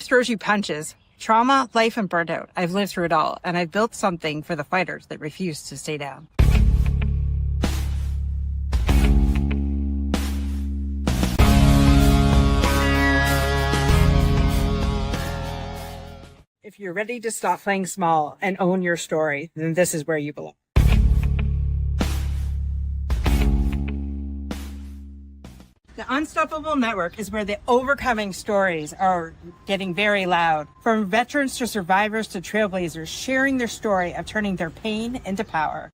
throws you punches. Trauma, life, and burnout. I've lived through it all, and I've built something for the fighters that refuse to stay down. If you're ready to stop playing small and own your story, then this is where you belong. The Unstoppable Network is where the overcoming stories are getting very loud. From veterans to survivors to trailblazers, sharing their story of turning their pain into power.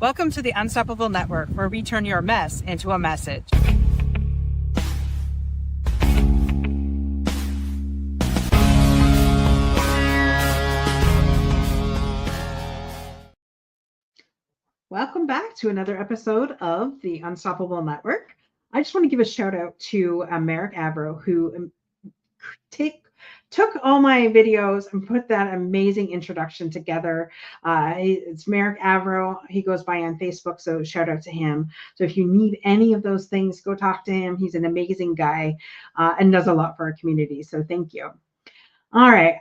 Welcome to the Unstoppable Network, where we turn your mess into a message. Welcome back to another episode of the Unstoppable Network. I just want to give a shout out to Merrick Avro, who took all my videos and put that amazing introduction together. It's Merrick Avro. He goes by on Facebook, so shout out to him. So if you need any of those things, go talk to him. He's an amazing guy and does a lot for our community. So thank you. All right.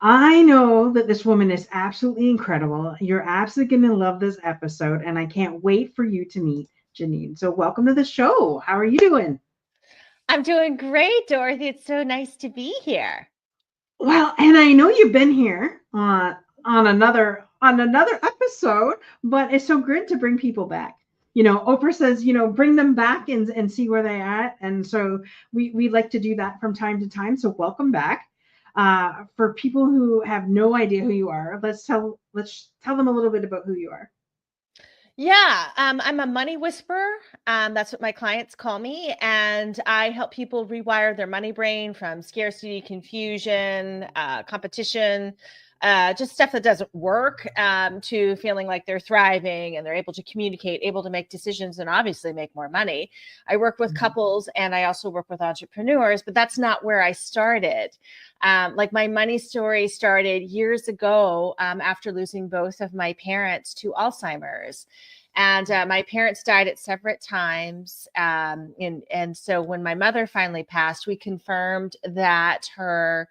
I know that this woman is absolutely incredible. You're absolutely going to love this episode, and I can't wait for you to meet Jeannie. So welcome to the show. How are you doing? I'm doing great, Dorothy. It's so nice to be here. Well, and I know you've been here on another episode, but it's so great to bring people back. You know, Oprah says, bring them back and see where they're at. And so we like to do that from time to time. So welcome back. For people who have no idea who you are, let's tell them a little bit about who you are. Yeah, I'm a money whisperer. That's what my clients call me. And I help people rewire their money brain from scarcity, confusion, competition, just stuff that doesn't work, to feeling like they're thriving and they're able to communicate, able to make decisions, and obviously make more money. I work with couples, and I also work with entrepreneurs, but that's not where I started. Like my money story started years ago, after losing both of my parents to Alzheimer's. And my parents died at separate times. And so when my mother finally passed, we confirmed that her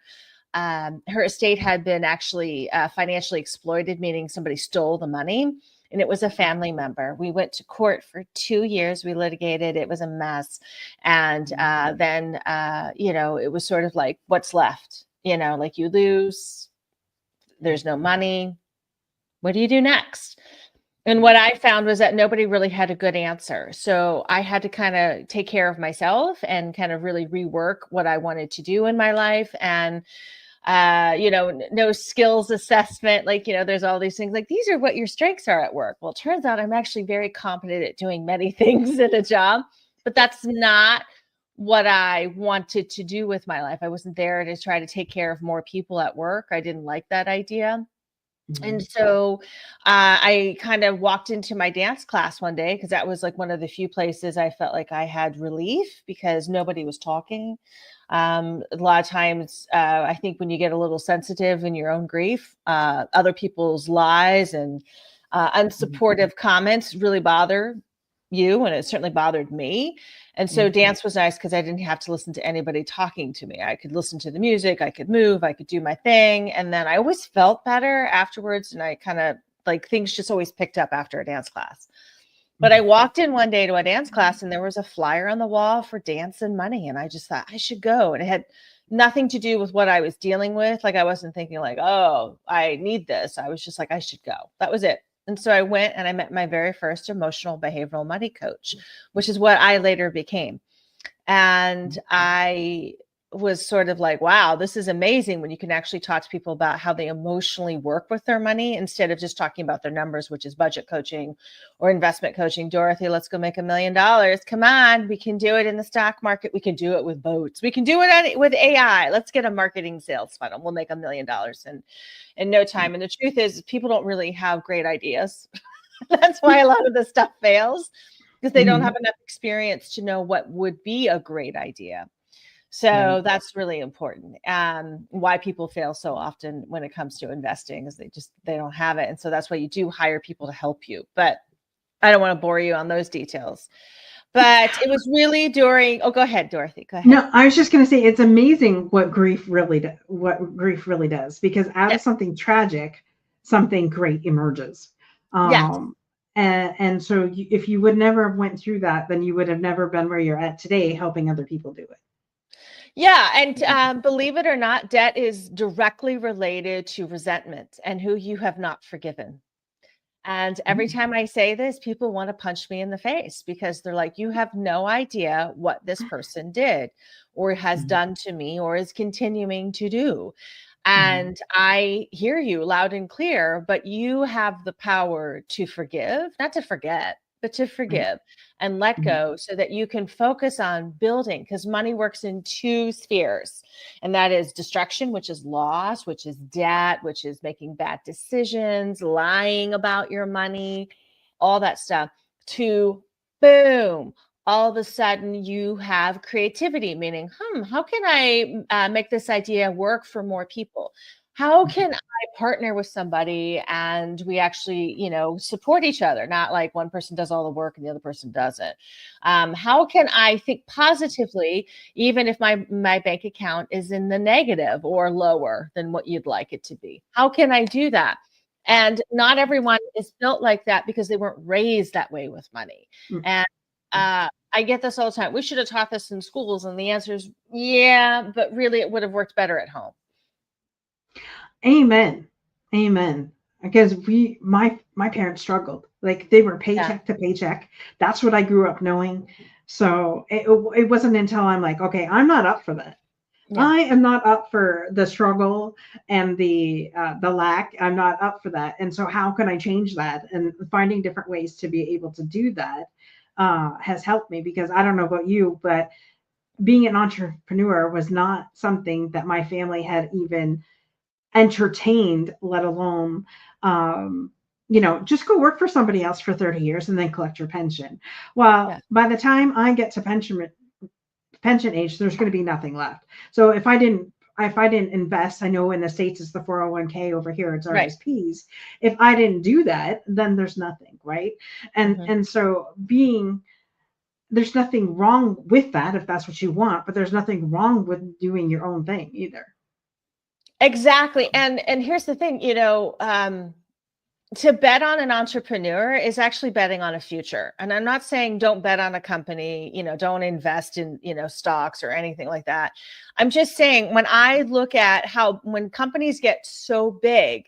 estate had been actually financially exploited, meaning somebody stole the money, and it was a family member. We went to court for 2 years. We litigated. It was a mess. And then, it was sort of like, what's left? Like you lose, there's no money. What do you do next? And what I found was that nobody really had a good answer. So I had to kind of take care of myself and kind of really rework what I wanted to do in my life. And no skills assessment, there's all these things like, these are what your strengths are at work. Well, it turns out I'm actually very competent at doing many things in a job, but that's not what I wanted to do with my life. I wasn't there to try to take care of more people at work. I didn't like that idea. And so I kind of walked into my dance class one day, because that was like one of the few places I felt like I had relief, because nobody was talking. A lot of times, I think when you get a little sensitive in your own grief, other people's lies and unsupportive comments really bother you, and it certainly bothered me. And so dance was nice, because I didn't have to listen to anybody talking to me. I could listen to the music, I could move, I could do my thing. And then I always felt better afterwards. And I kind of things just always picked up after a dance class. But I walked in one day to a dance class, and there was a flyer on the wall for Dance and Money. And I just thought I should go. And it had nothing to do with what I was dealing with. I wasn't thinking oh, I need this. I was just like, I should go. That was it. And so I went and I met my very first emotional behavioral money coach, which is what I later became. And I was sort of like, wow, this is amazing when you can actually talk to people about how they emotionally work with their money, instead of just talking about their numbers, which is budget coaching or investment coaching. Dorothy, let's go make $1 million. Come on, we can do it in the stock market. We can do it with boats. We can do it with AI. Let's get a marketing sales funnel. We'll make $1 million in no time. And the truth is, people don't really have great ideas. That's why a lot of this stuff fails, because they don't have enough experience to know what would be a great idea. So that's really important. Why people fail so often when it comes to investing is they don't have it. And so that's why you do hire people to help you. But I don't want to bore you on those details. But it was really during, oh, go ahead, Dorothy, go ahead. No, I was just going to say it's amazing what grief really does, because out of Yes, something tragic, something great emerges. yes. And so if you would never have went through that, then you would have never been where you're at today, helping other people do it. Yeah, and believe it or not, debt is directly related to resentment and who you have not forgiven. And every Mm. time I say this, people want to punch me in the face because they're like, you have no idea what this person did or has Mhm. done to me or is continuing to do. Mhm. And I hear you loud and clear, but you have the power to forgive, not to forget, but to Right. forgive and let Mhm. go so that you can focus on building, because money works in two spheres. And that is destruction, which is loss, which is debt, which is making bad decisions, lying about your money, all that stuff, to boom, all of a sudden you have creativity, meaning, how can I make this idea work for more people? How Mhm. can I partner with somebody and we actually, support each other, not like one person does all the work and the other person doesn't? How can I think positively, even if my bank account is in the negative or lower than what you'd like it to be? How can I do that? And not everyone is built like that because they weren't raised that way with money. Mm. And I get this all the time. We should have taught this in schools. And the answer is, yeah, but really it would have worked better at home. Amen. Amen. Because my parents struggled. Like they were Yeah. paycheck to paycheck. That's what I grew up knowing. So it wasn't until I'm like, okay, I'm not up for that. Yeah. I am not up for the struggle and the lack. I'm not up for that. And so how can I change that? And finding different ways to be able to do that has helped me, because I don't know about you, but being an entrepreneur was not something that my family had even entertained, let alone, um, just go work for somebody else for 30 years and then collect your pension. Well, Yeah. by the time I get to pension age, there's going to be nothing left. So if I didn't invest, I know in the States it's the 401k, over here it's Right. RSPs. If I didn't do that, then there's nothing, right? And Mhm. and so there's nothing wrong with that if that's what you want, but there's nothing wrong with doing your own thing either. Exactly. And here's the thing, to bet on an entrepreneur is actually betting on a future. And I'm not saying don't bet on a company, don't invest in, stocks or anything like that. I'm just saying when I look at how when companies get so big,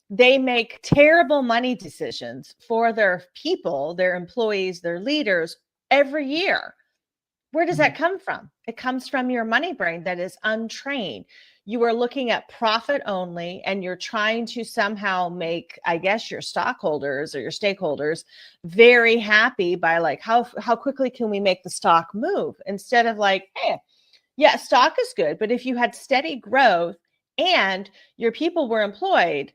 they make terrible money decisions for their people, their employees, their leaders every year. Where does Mhm. that come from? It comes from your money brain that is untrained. You are looking at profit only and you're trying to somehow make, I guess, your stockholders or your stakeholders very happy by like how quickly can we make the stock move, instead of like, hey, yeah, stock is good, but if you had steady growth and your people were employed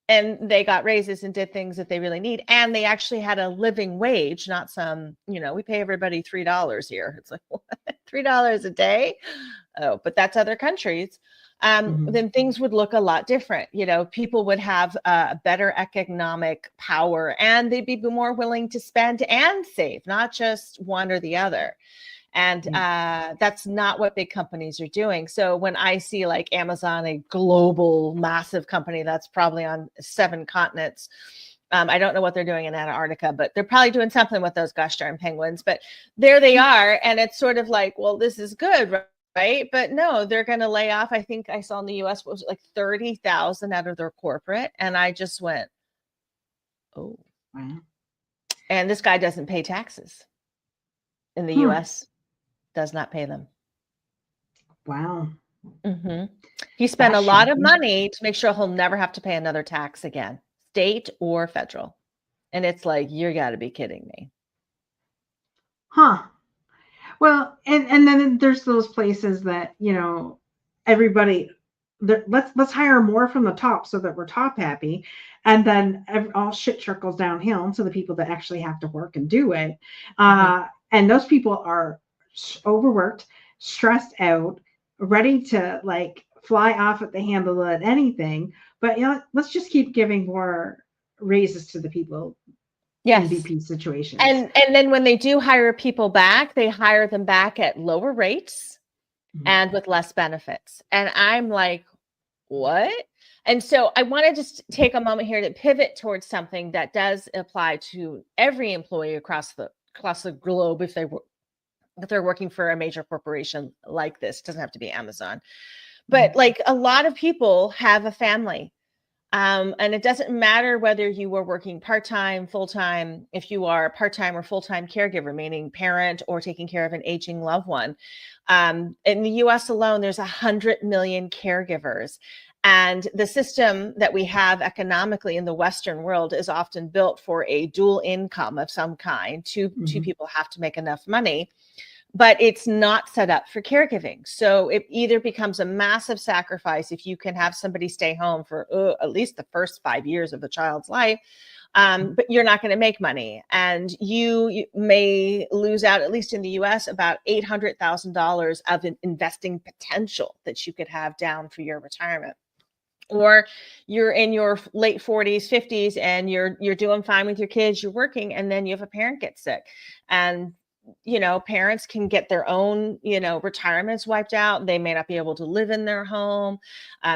and they got raises and did things that they really need, and they actually had a living wage, not some, we pay everybody $3 here. It's like, what? $3 a day? Oh, but that's other countries. Mhm. Then things would look a lot different. People would have a better economic power and they'd be more willing to spend and save, not just one or the other. And Yeah. that's not what big companies are doing. So when I see like Amazon, a global massive company that's probably on 7 continents, I don't know what they're doing in Antarctica, but they're probably doing something with those gosh darn penguins. But there they are. And it's sort of like, well, this is good, right? But no, they're going to lay off. I think I saw in the US, what was it, like 30,000 out of their corporate. And I just went, oh, Wow. and this guy doesn't pay taxes in the Hmm. US, does not pay them. Wow. Mhm. He spent That's a lot of shocking. money to make sure he'll never have to pay another tax again, state or federal. And it's like, you gotta be kidding me. Huh. Well, and then there's those places that, everybody, let's hire more from the top so that we're top happy, and then all shit trickles downhill to the people that actually have to work and do it. Mhm. And those people are overworked, stressed out, ready to like fly off at the handle at anything. But let's just keep giving more raises to the people Yes. MVP situations. And then when they do hire people back, they hire them back at lower rates and with less benefits. And I'm like, what? And so I want to just take a moment here to pivot towards something that does apply to every employee across the globe if they're working for a major corporation like this. It doesn't have to be Amazon. But like a lot of people have a family. And it doesn't matter whether you are working part-time, full-time, if you are a part-time or full-time caregiver, meaning parent or taking care of an aging loved one. In the US alone, there's 100 million caregivers. And the system that we have economically in the Western world is often built for a dual income of some kind. Two people have to make enough money, but it's not set up for caregiving. So it either becomes a massive sacrifice if you can have somebody stay home for at least the first 5 years of the child's life, but you're not going to make money. And you may lose out, at least in the US, about $800,000 of an investing potential that you could have down for your retirement. Or you're in your late 40s, 50s, and you're doing fine with your kids, you're working, and then you have a parent get sick. And parents can get their own, retirements wiped out. They may not be able to live in their home.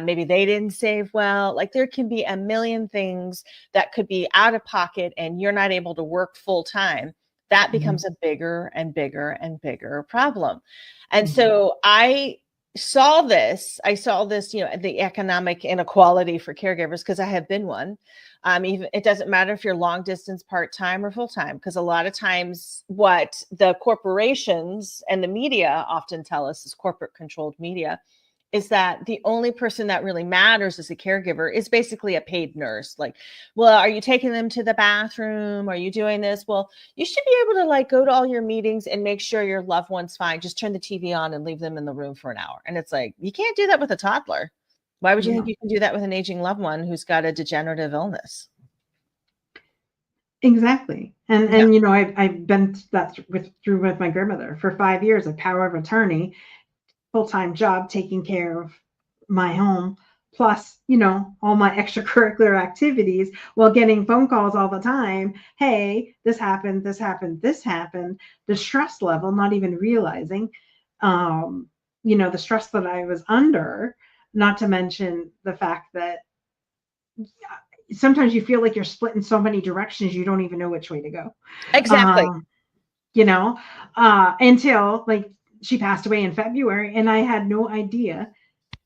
Maybe they didn't save well. Like there can be a million things that could be out of pocket and you're not able to work full time. That becomes a bigger and bigger and bigger problem. And so I saw this, the economic inequality for caregivers, because I have been one. Even it doesn't matter if you're long distance, part-time or full-time, because a lot of times what the corporations and the media often tell us is corporate controlled media is that the only person that really matters as a caregiver is basically a paid nurse. Like, well, are you taking them to the bathroom? Are you doing this? Well, you should be able to like go to all your meetings and make sure your loved one's fine. Just turn the TV on and leave them in the room for an hour. And it's like, you can't do that with a toddler. Why would you think you can do that with an aging loved one who's got a degenerative illness? Exactly. And I've been through with my grandmother for 5 years, a power of attorney, full-time job, taking care of my home, plus, all my extracurricular activities, while getting phone calls all the time. Hey, this happened, this happened, this happened. The stress level, not even realizing, the stress that I was under, not to mention the fact that sometimes you feel like you're split in so many directions, you don't even know which way to go. Exactly. Until like she passed away in February, and I had no idea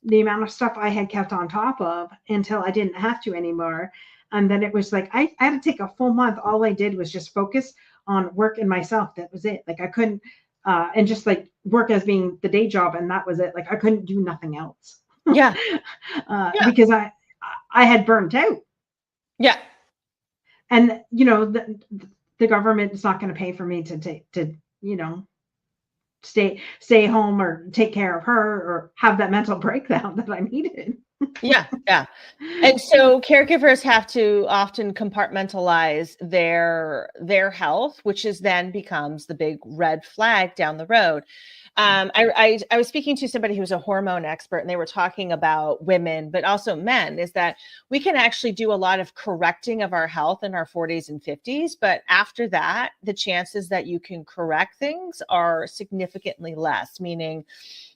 the amount of stuff I had kept on top of until I didn't have to anymore. And then it was like, I had to take a full month. All I did was just focus on work and myself. That was it. Like I couldn't, and just like work as being the day job. And that was it. Like I couldn't do nothing else. Yeah. Because I had burnt out. Yeah. And, the government is not going to pay for me to stay home or take care of her or have that mental breakdown that I needed. Yeah. And so caregivers have to often compartmentalize their health, which then becomes the big red flag down the road. I was speaking to somebody who's a hormone expert, and they were talking about women, but also men, is that we can actually do a lot of correcting of our health in our 40s and 50s. But after that, the chances that you can correct things are significantly less, meaning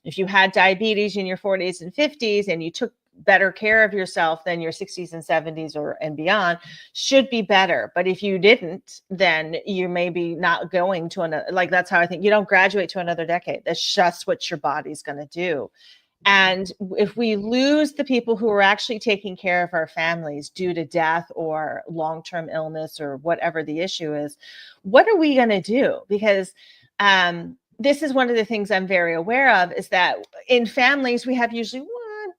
if you had diabetes in your 40s and 50s and you took better care of yourself than your 60s and 70s and beyond, should be better. But if you didn't, then you may be not going to another, like that's how I think you don't graduate to another decade. That's just what your body's going to do. And if we lose the people who are actually taking care of our families due to death or long-term illness or whatever the issue is, what are we going to do? Because this is one of the things I'm very aware of, is that in families, we have usually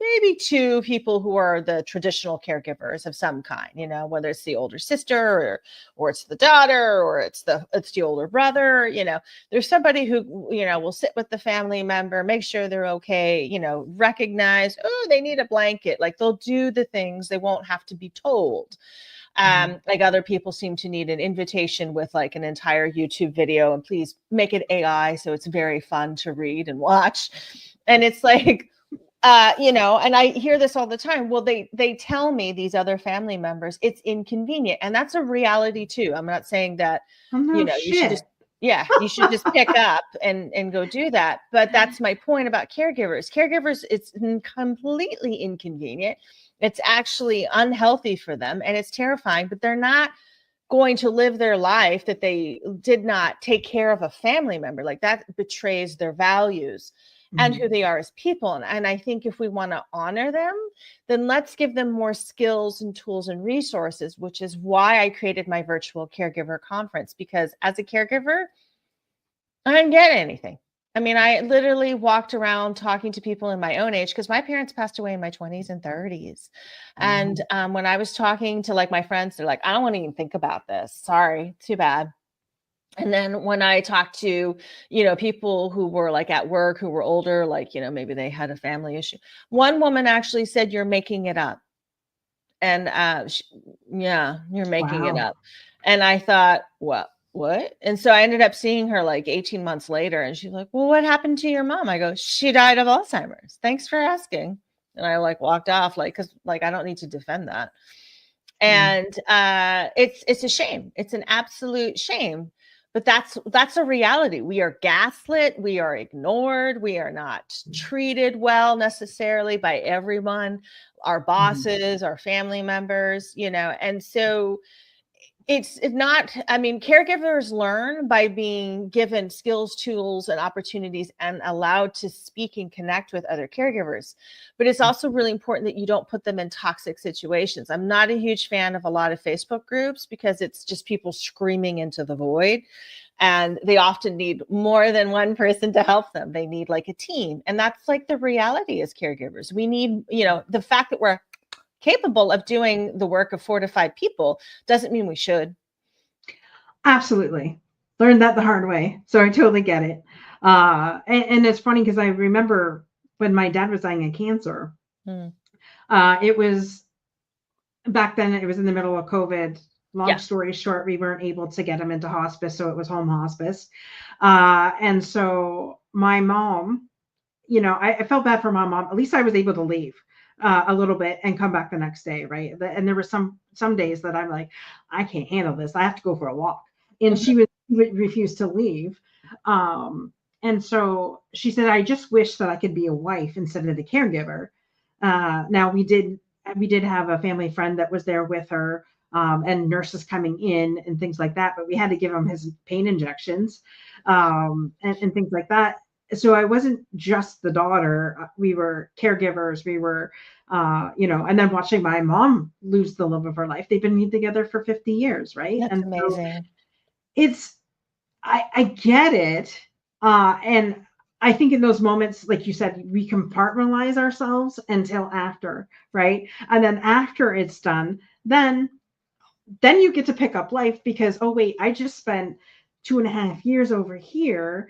maybe two people who are the traditional caregivers of some kind, whether it's the older sister or it's the daughter or it's the older brother. There's somebody who, will sit with the family member, make sure they're okay, recognize, oh, they need a blanket. Like they'll do the things, they won't have to be told. Like other people seem to need an invitation with like an entire YouTube video, and please make it AI so it's very fun to read and watch. And it's like, And I hear this all the time. Well, they tell me, these other family members, it's inconvenient. And that's a reality too. I'm not saying that, Oh, no you should just, shit. you should just pick up and go do that. But that's my point about caregivers. Caregivers, it's completely inconvenient. It's actually unhealthy for them and it's terrifying, but they're not going to live their life that they did not take care of a family member. Like, that betrays their values and who they are as people. And I think if we want to honor them, then let's give them more skills and tools and resources, which is why I created my virtual caregiver conference, because as a caregiver, I didn't get anything. I mean, I literally walked around talking to people in my own age, because my parents passed away in my 20s and 30s. And when I was talking to like my friends, they're like, I don't want to even think about this. Sorry, too bad. And then when I talked to, people who were like at work, who were older, like, maybe they had a family issue. One woman actually said, you're making it up. And you're making it up. And I thought, what? And so I ended up seeing her like 18 months later, and she's like, well, what happened to your mom? I go, she died of Alzheimer's. Thanks for asking. And I like walked off, like, because like I don't need to defend that. And it's a shame. It's an absolute shame. But that's a reality. We are gaslit. We are ignored. We are not treated well necessarily by everyone, our bosses, our family members, and so it's not, I mean, caregivers learn by being given skills, tools, and opportunities and allowed to speak and connect with other caregivers. But it's also really important that you don't put them in toxic situations. I'm not a huge fan of a lot of Facebook groups because it's just people screaming into the void. And they often need more than one person to help them. They need like a team. And that's like the reality as caregivers. We need, the fact that we're capable of doing the work of 4 to 5 people doesn't mean we should. Absolutely. Learned that the hard way. So I totally get it. And it's funny because I remember when my dad was dying of cancer, it was back then, it was in the middle of COVID. Long story short, we weren't able to get him into hospice. So it was home hospice. And so my mom, I felt bad for my mom. At least I was able to leave a little bit and come back the next day, right? And there were some days that I'm like, I can't handle this. I have to go for a walk. And she would refuse to leave. And so she said, I just wish that I could be a wife instead of the caregiver. Now we did have a family friend that was there with her, and nurses coming in and things like that, but we had to give him his pain injections, and things like that. So I wasn't just the daughter. We were caregivers. We were, and then watching my mom lose the love of her life. They've been together for 50 years, right? That's amazing. So I get it. And I think in those moments, like you said, we compartmentalize ourselves until after, right? And then after it's done, then you get to pick up life because, oh, wait, I just spent 2.5 years over here,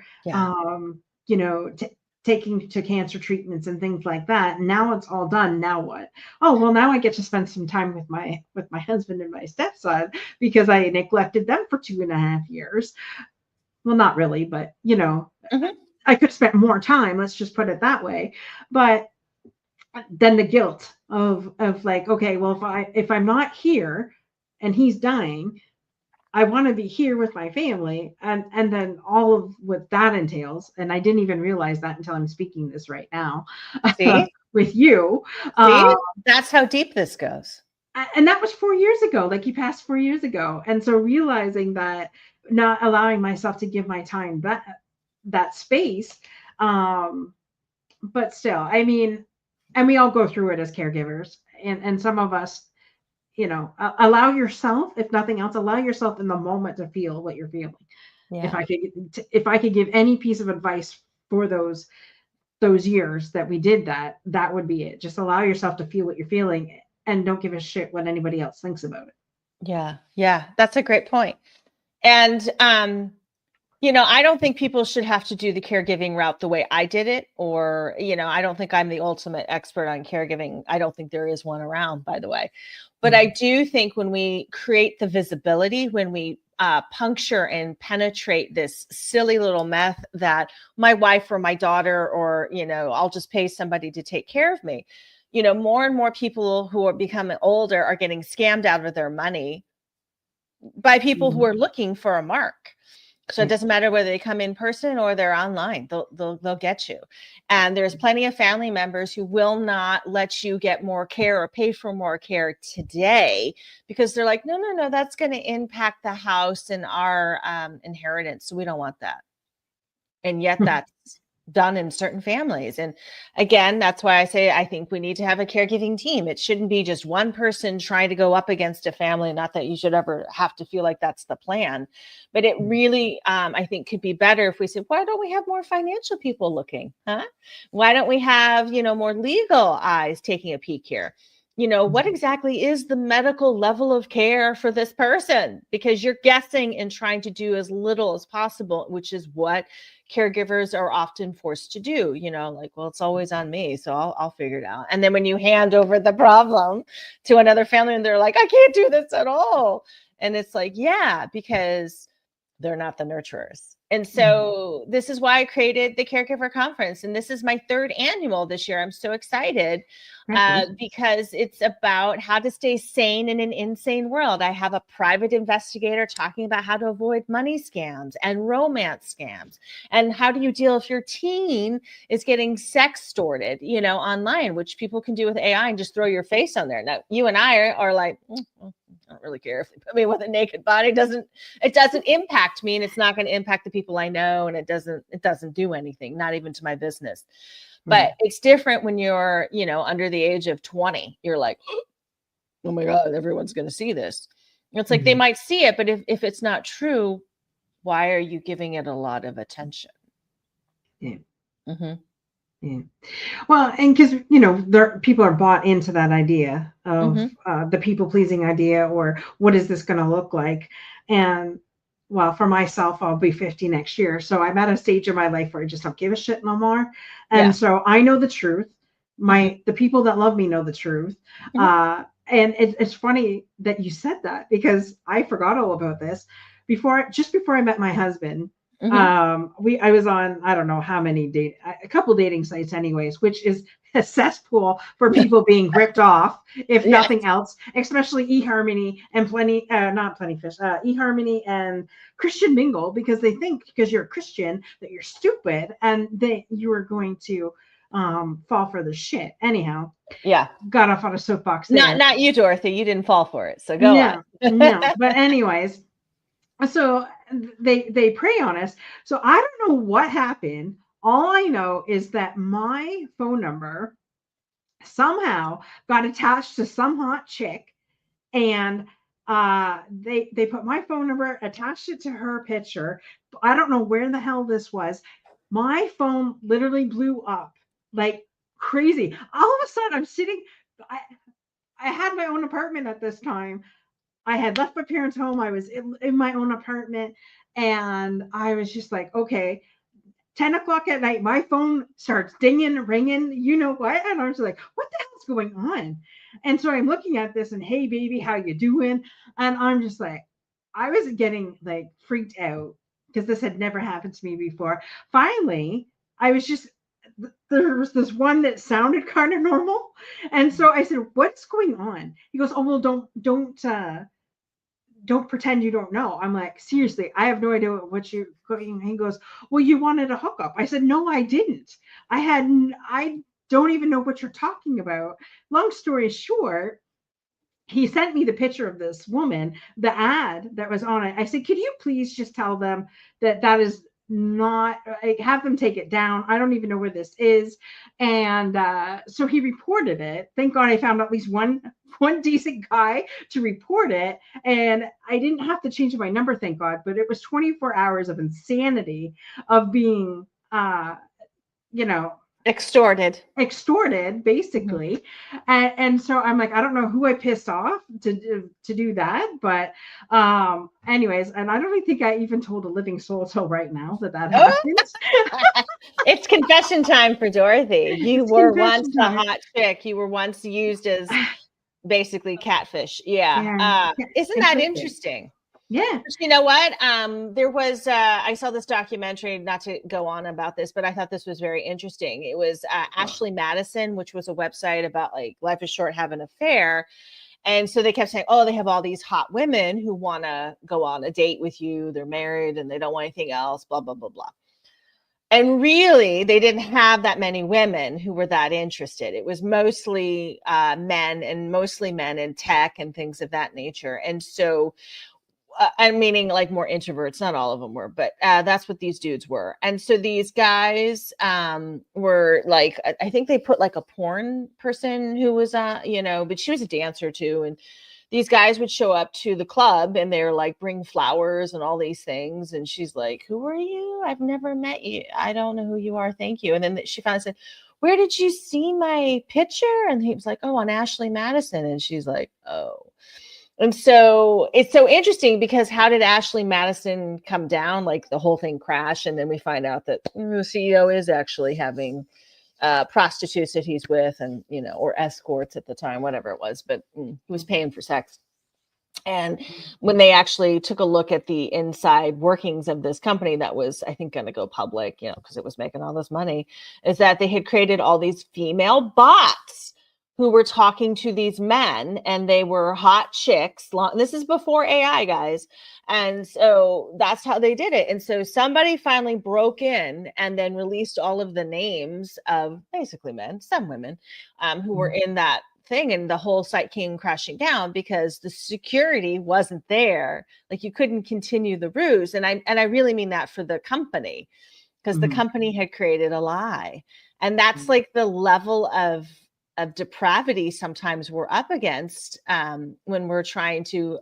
taking to cancer treatments and things like that. Now it's all done. Now what? Oh, well, now I get to spend some time with my husband and my stepson because I neglected them for 2.5 years. Well, not really, but I could have spent more time. Let's just put it that way. But then the guilt of like, okay, well, if I'm not here and he's dying, I want to be here with my family, and then all of what that entails. And I didn't even realize that until I'm speaking this right now with you. See? That's how deep this goes. And that was 4 years ago. Like, he passed 4 years ago. And so realizing that, not allowing myself to give my time that space. But still, I mean, and we all go through it as caregivers, and some of us, allow yourself, if nothing else, allow yourself in the moment to feel what you're feeling. Yeah. If I could give any piece of advice for those years that we did that would be it. Just allow yourself to feel what you're feeling and don't give a shit what anybody else thinks about it. Yeah. That's a great point. And, I don't think people should have to do the caregiving route the way I did it, or, I don't think I'm the ultimate expert on caregiving. I don't think there is one around, by the way. But I do think when we create the visibility, when we puncture and penetrate this silly little myth that my wife or my daughter, or, I'll just pay somebody to take care of me. More and more people who are becoming older are getting scammed out of their money by people who are looking for a mark. So it doesn't matter whether they come in person or they're online, they'll get you. And there's plenty of family members who will not let you get more care or pay for more care today, because they're like, no, that's going to impact the house and our inheritance. So we don't want that. And yet that's done in certain families. And again, that's why I say I think we need to have a caregiving team. It shouldn't be just one person trying to go up against a family. Not that you should ever have to feel like that's the plan, but it really, I think, could be better if we said, why don't we have more financial people looking? Why don't we have, more legal eyes taking a peek here? What exactly is the medical level of care for this person? Because you're guessing and trying to do as little as possible, which is what caregivers are often forced to do. Like, well, it's always on me, so I'll figure it out. And then when you hand over the problem to another family and they're like, I can't do this at all. And it's like, yeah, because they're not the nurturers. And so this is why I created the Caregiver Conference. And this is my 3rd annual this year. I'm so excited because it's about how to stay sane in an insane world. I have a private investigator talking about how to avoid money scams and romance scams. And how do you deal if your teen is getting sextorted, online, which people can do with AI and just throw your face on there. Now, you and I are like, I don't really care if they put me with a naked body. It doesn't impact me, and it's not going to impact the people I know, and it doesn't do anything, not even to my business. But it's different when you're, under the age of 20. You're like, oh my God, everyone's going to see this. It's like they might see it, but if it's not true, why are you giving it a lot of attention? Yeah. Yeah. Well, and because, people are bought into that idea of the people pleasing idea, or what is this going to look like? And well, for myself, I'll be 50 next year. So I'm at a stage in my life where I just don't give a shit no more. And so I know the truth. The people that love me know the truth. And it's funny that you said that, because I forgot all about this just before I met my husband. I was on, I don't know how many a couple dating sites anyways, which is a cesspool for people being ripped off, if nothing else, especially eHarmony and eHarmony and Christian Mingle, because they think because you're a Christian that you're stupid and that you are going to fall for the shit. Anyhow, got off on a soapbox there. Not you, Dorothy. You didn't fall for it, so go on. No, but anyways. So they prey on us. So I don't know what happened. All I know is that my phone number somehow got attached to some hot chick, and they put my phone number, attached it to her picture. I don't know where the hell this was. My phone literally blew up like crazy. All of a sudden, I'm sitting. I had my own apartment at this time. I had left my parents' home. I was in my own apartment, and I was just like, okay, 10 o'clock at night, my phone starts dinging, ringing, you know what? And I was like, what the hell's going on? And so I'm looking at this and, hey, baby, how you doing? And I'm just like, I was getting like freaked out because this had never happened to me before. Finally, there was this one that sounded kind of normal. And so I said, what's going on? He goes, oh, well, don't pretend you don't know. I'm like, seriously, I have no idea what you're going. He goes, well, you wanted a hookup. I said, no, I didn't. I don't even know what you're talking about. Long story short, he sent me the picture of this woman, the ad that was on it. I said, could you please just tell them that is not, have them take it down. I don't even know where this is. And so he reported it. Thank God I found at least one decent guy to report it. And I didn't have to change my number, thank God, but it was 24 hours of insanity of being, extorted basically. And so I'm like, I don't know who I pissed off to do that, but anyways, and I don't even think I even told a living soul till right now that happened. It's confession time for Dorothy. You were once a hot chick. You were once used as basically catfish. Isn't that interesting? Yeah. You know what? There was, I saw this documentary, not to go on about this, but I thought this was very interesting. It was Ashley Madison, which was a website about like life is short, have an affair. And so they kept saying, oh, they have all these hot women who want to go on a date with you. They're married and they don't want anything else, blah, blah, blah, blah. And really, they didn't have that many women who were that interested. It was mostly men, and mostly men in tech and things of that nature. And so I'm meaning like more introverts, not all of them were, but that's what these dudes were. And so these guys were like, I think they put like a porn person who was, but she was a dancer too. And these guys would show up to the club and they're like, bring flowers and all these things. And she's like, who are you? I've never met you. I don't know who you are. Thank you. And then she finally said, where did you see my picture? And he was like, oh, on Ashley Madison. And she's like, oh. And so it's so interesting because how did Ashley Madison come down? Like the whole thing crashed. And then we find out that the CEO is actually having prostitutes that he's with, and, or escorts at the time, whatever it was, but he was paying for sex. And when they actually took a look at the inside workings of this company that was, I think, going to go public, because it was making all this money, is that they had created all these female bots who were talking to these men, and they were hot chicks. This is before AI, guys. And so that's how they did it. And so somebody finally broke in and then released all of the names of basically men, some women, who were in that thing. And the whole site came crashing down because the security wasn't there. Like you couldn't continue the ruse. And I really mean that for the company, because the company had created a lie. And that's like the level of depravity sometimes we're up against when we're trying to,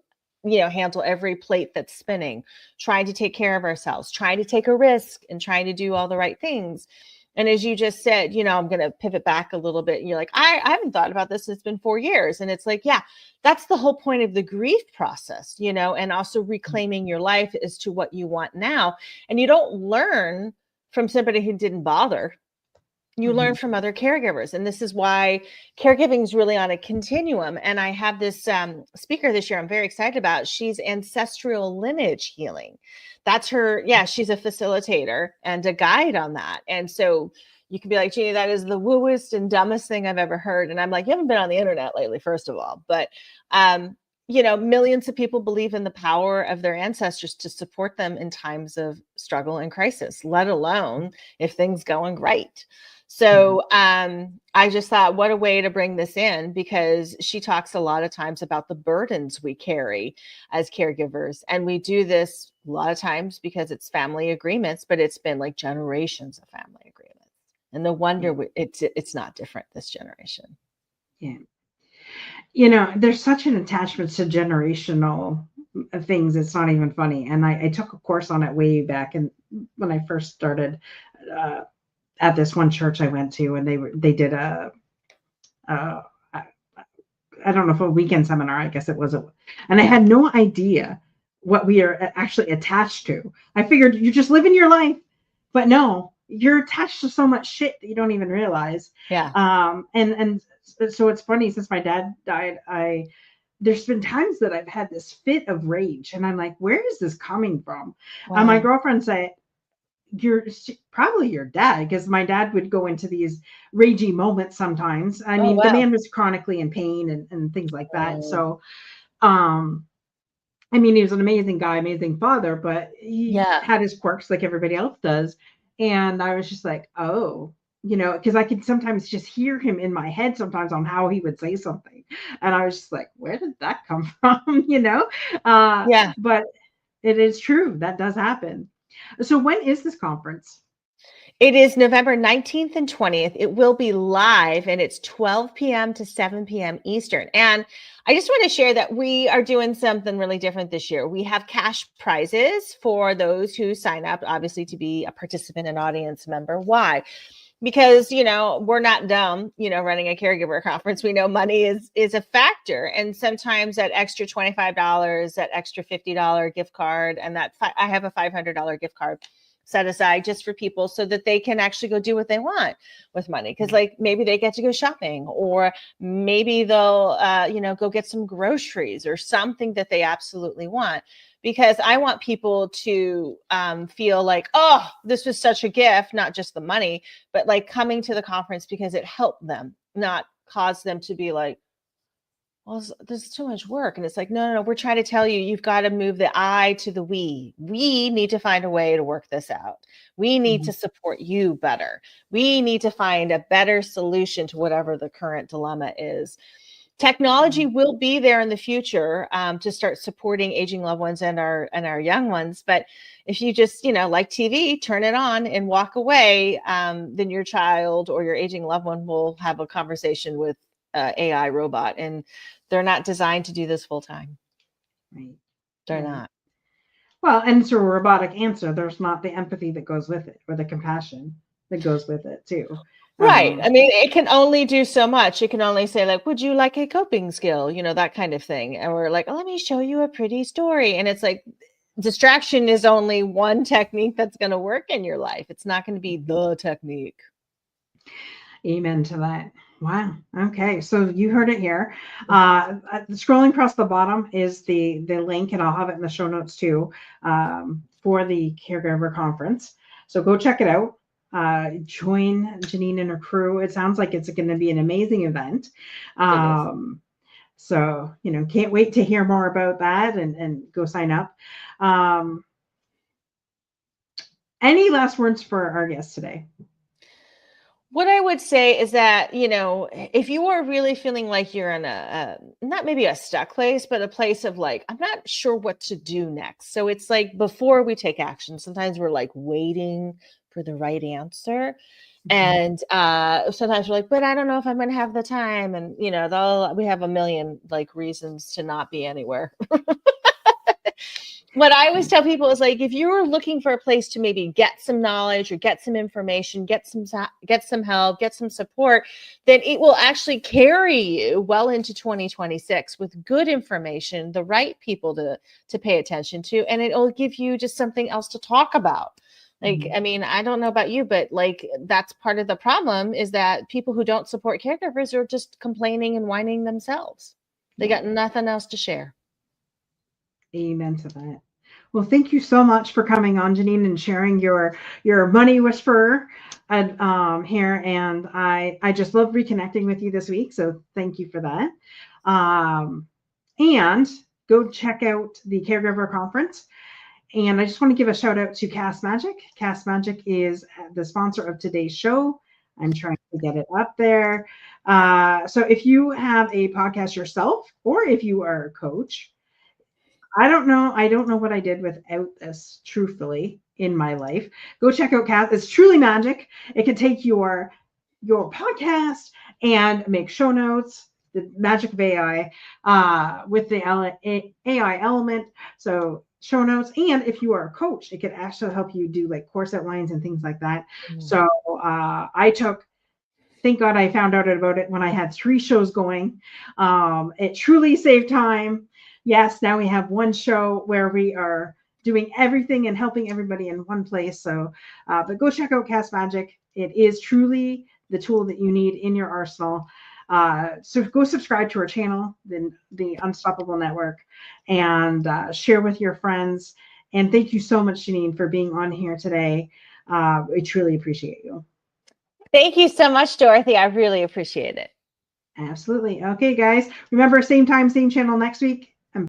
handle every plate that's spinning, trying to take care of ourselves, trying to take a risk, and trying to do all the right things. And as you just said, I'm going to pivot back a little bit. And you're like, I haven't thought about this. It's been 4 years. And it's like, yeah, that's the whole point of the grief process, and also reclaiming your life as to what you want now. And you don't learn from somebody who didn't bother. You learn from other caregivers. And this is why caregiving is really on a continuum. And I have this speaker this year I'm very excited about. She's ancestral lineage healing. That's her. Yeah, she's a facilitator and a guide on that. And so you can be like, Jeannie, that is the wooest and dumbest thing I've ever heard. And I'm like, you haven't been on the internet lately, first of all. But, millions of people believe in the power of their ancestors to support them in times of struggle and crisis, let alone if things going great. So I just thought, what a way to bring this in, because she talks a lot of times about the burdens we carry as caregivers. And we do this a lot of times because it's family agreements, but it's been like generations of family agreements. And no wonder it's not different this generation. Yeah. There's such an attachment to generational things. It's not even funny. And I took a course on it way back when I first started at this one church I went to, and they did I don't know if a weekend seminar, I guess it was, and I had no idea what we are actually attached to. I figured you're just living your life, but no, you're attached to so much shit that you don't even realize. Yeah. And so it's funny, since my dad died, there's been times that I've had this fit of rage, and I'm like, where is this coming from? Wow. My girlfriend said, you're probably your dad, because my dad would go into these ragey moments sometimes. I mean, the man was chronically in pain and things like that. So, I mean, he was an amazing guy, amazing father, but he had his quirks like everybody else does. And I was just like, oh, because I could sometimes just hear him in my head sometimes on how he would say something. And I was just like, where did that come from? But it is true. That does happen. So when is this conference? It is November 19th and 20th. It will be live, and it's 12 p.m. to 7 p.m. Eastern. And I just want to share that we are doing something really different this year. We have cash prizes for those who sign up, obviously, to be a participant and audience member. Why? Because, we're not dumb, running a caregiver conference. We know money is a factor. And sometimes that extra $25, that extra $50 gift card, and I have a $500 gift card set aside just for people so that they can actually go do what they want with money. Because like maybe they get to go shopping, or maybe they'll, go get some groceries or something that they absolutely want. because I want people to feel like, oh, this was such a gift, not just the money, but like coming to the conference because it helped them, not cause them to be like, well, there's too much work. And it's like, no, we're trying to tell you, you've got to move the I to the we. We need to find a way to work this out. We need to support you better. We need to find a better solution to whatever the current dilemma is. Technology will be there in the future to start supporting aging loved ones and our young ones. But if you just, like TV, turn it on and walk away, then your child or your aging loved one will have a conversation with AI robot, and they're not designed to do this full time. Right. They're not. Well, and it's a robotic answer. There's not the empathy that goes with it, or the compassion that goes with it too. Right. I mean, it can only do so much. It can only say like, would you like a coping skill? That kind of thing. And we're like, oh, let me show you a pretty story. And it's like, distraction is only one technique that's going to work in your life. It's not going to be the technique. Amen to that. Wow. Okay. So you heard it here. Scrolling across the bottom is the link, and I'll have it in the show notes too, for the Caregiver Conference. So go check it out. Join Jeanine and her crew. It sounds like it's going to be an amazing event. So, can't wait to hear more about that and go sign up. Any last words for our guests today? What I would say is that, if you are really feeling like you're in a not maybe a stuck place, but a place of like, I'm not sure what to do next. So it's like before we take action, sometimes we're like waiting for the right answer. And sometimes we're like, but I don't know if I'm going to have the time. And, we have a million like reasons to not be anywhere. What I always tell people is like, if you're looking for a place to maybe get some knowledge or get some information, get some help, get some support, then it will actually carry you well into 2026 with good information, the right people to pay attention to, and it'll give you just something else to talk about. Like, I mean, I don't know about you, but like that's part of the problem is that people who don't support caregivers are just complaining and whining themselves. They got nothing else to share. Amen to that. Well, thank you so much for coming on, Jeanine, and sharing your money whisperer here. And I just love reconnecting with you this week. So thank you for that. And go check out the Caregiver Conference. And I just want to give a shout out to Cast Magic. Cast Magic is the sponsor of today's show. I'm trying to get it up there. So if you have a podcast yourself, or if you are a coach, I don't know what I did without this, truthfully, in my life. Go check out Cast. It's truly magic. It can take your podcast and make show notes, the magic of AI, with the AI element. So show notes. And if you are a coach, it could actually help you do like course outlines and things like that. So thank God I found out about it when I had 3 shows going. It truly saved time. Yes, now we have one show where we are doing everything and helping everybody in one place. So, but go check out Cast Magic. It is truly the tool that you need in your arsenal. So go subscribe to our channel, the Unstoppable Network, and share with your friends. And thank you so much, Jeanine, for being on here today. We truly appreciate you. Thank you so much, Dorothy. I really appreciate it. Absolutely. Okay, guys. Remember, same time, same channel next week.